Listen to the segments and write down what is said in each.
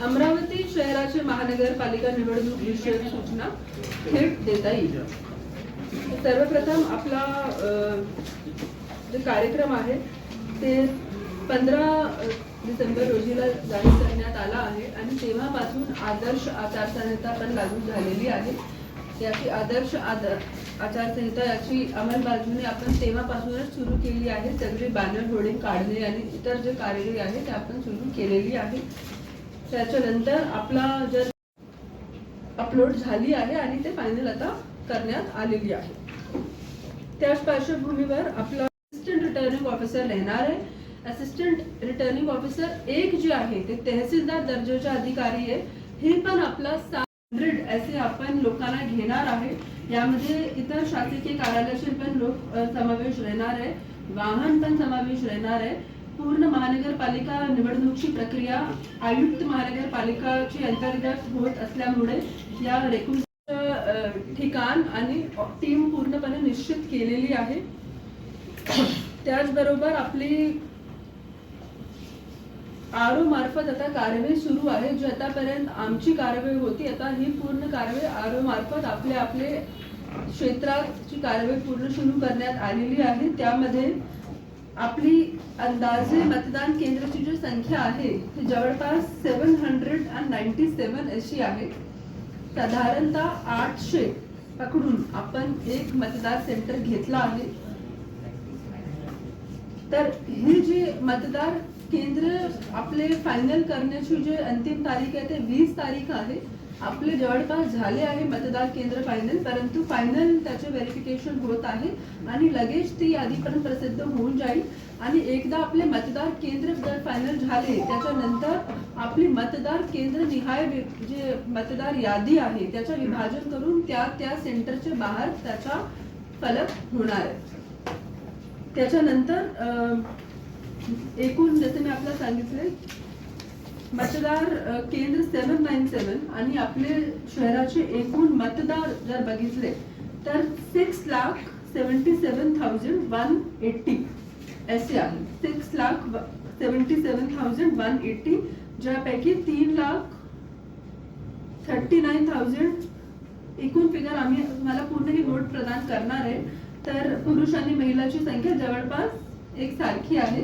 अमरावती शहराचे महानगरपालिका निवडणूक विषयक सूचना थेट देता येईल। सर्वप्रथम आपला जो कार्यक्रम आहे ते 15 डिसेंबर रोजीला जाहीर करण्यात आला आहे आणि तेव्हापासून आदर्श आचारसंहिता पण लागू झालेली आहे। याची आदर्श आचारसंहिता याची अंमलबजावणी आपण तेव्हापासूनच सुरू केली आहे। सगळे बॅनर होर्डिंग काढणे आणि इतर जे कार्य आहे ते आपण सुरू केलेली आहे। त्याच्यानंतर आपला जर अपलोड झाली आहे आणि ते फायनल आता करण्यात आलेली आहे। त्याच पार्श्वभूमीवर आपला असिस्टंट रिटर्निंग ऑफिसर राहणार आहे। असिस्टंट रिटर्निंग ऑफिसर एक जे आहे ते तहसीलदार दर्जाचे अधिकारी आहे। हे पण आपला 100 असे आपण लोकांना घेणार आहे। यामध्ये इतर शासकीय कार्यालयाचे पण लोक समावेश राहणार आहे, वाहन पण समावेश राहणार आहे। पूर्ण महानगरपालिका निवडणुकीची प्रक्रिया आयुक्त महानगरपालिकाची अंतर्गत होत असल्यामुळे या रेकॉर्ड ठिकाण आणि टीम पूर्णपणे निश्चित केलेली आहे। त्याचबरोबर आपली आरओ मार्फत आता कारवाई सुरू आहे। जी आतापर्यंत आमची कारवाई होती, आता ही पूर्ण कारवाई आरओ मार्फत आपले क्षेत्राची कारवाई पूर्ण सुरू करण्यात आलेली आहे। त्यामध्ये आपली अंदाजे मतदान केंद्राची जी संख्या आहे ती जवळपास 797 अशी आहे। साधारणतः 800 पकडून आपण एक मतदार सेंटर घेतला आहे। तर हे जे मतदार केंद्र आपले फायनल करण्याची जे अंतिम तारीख आहे ते 20 तारीख आहे। आपले जवळपास झाले आहे मतदार केंद्र फायनल, परंतु फायनल त्याचे व्हेरिफिकेशन होत आहे आणि लगेच ती यादी पण प्रसिद्ध होऊन जाईल। आणि एकदा आपले मतदार केंद्र जर फायनल झाले त्याच्यानंतर आपली मतदार केंद्र निहाय जे मतदार यादी आहे त्याचं विभाजन करून त्या सेंटरच्या बाहेर त्याचा फलक होणार आहे। त्याच्यानंतर एकूण जसे मी आपल्याला सांगितले मतदार केंद्र 797 आणि आपले शहराचे एकूण मतदार जर बघितले तर 6,77,180 असे आहे। 6,77,180 ज्यापैकी 3,39,000 एकूण फिगर आम्ही तुम्हाला पूर्ण ही वोट प्रदान करणार आहे। तर पुरुष आणि महिलाची संख्या जवळपास एक सारखी आहे,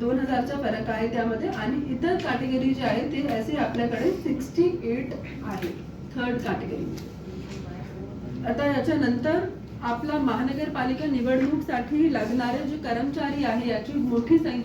2000चा फरक आहे त्यामध्ये। आणि इतर कॅटेगरी जे आहे ते असे आपल्याकडे 68 आहे, थर्ड कॅटेगरी। आता याच्यानंतर आपला महानगरपालिका निवडणूक साठी लागणारे जे कर्मचारी आहे याची मोठी संख्या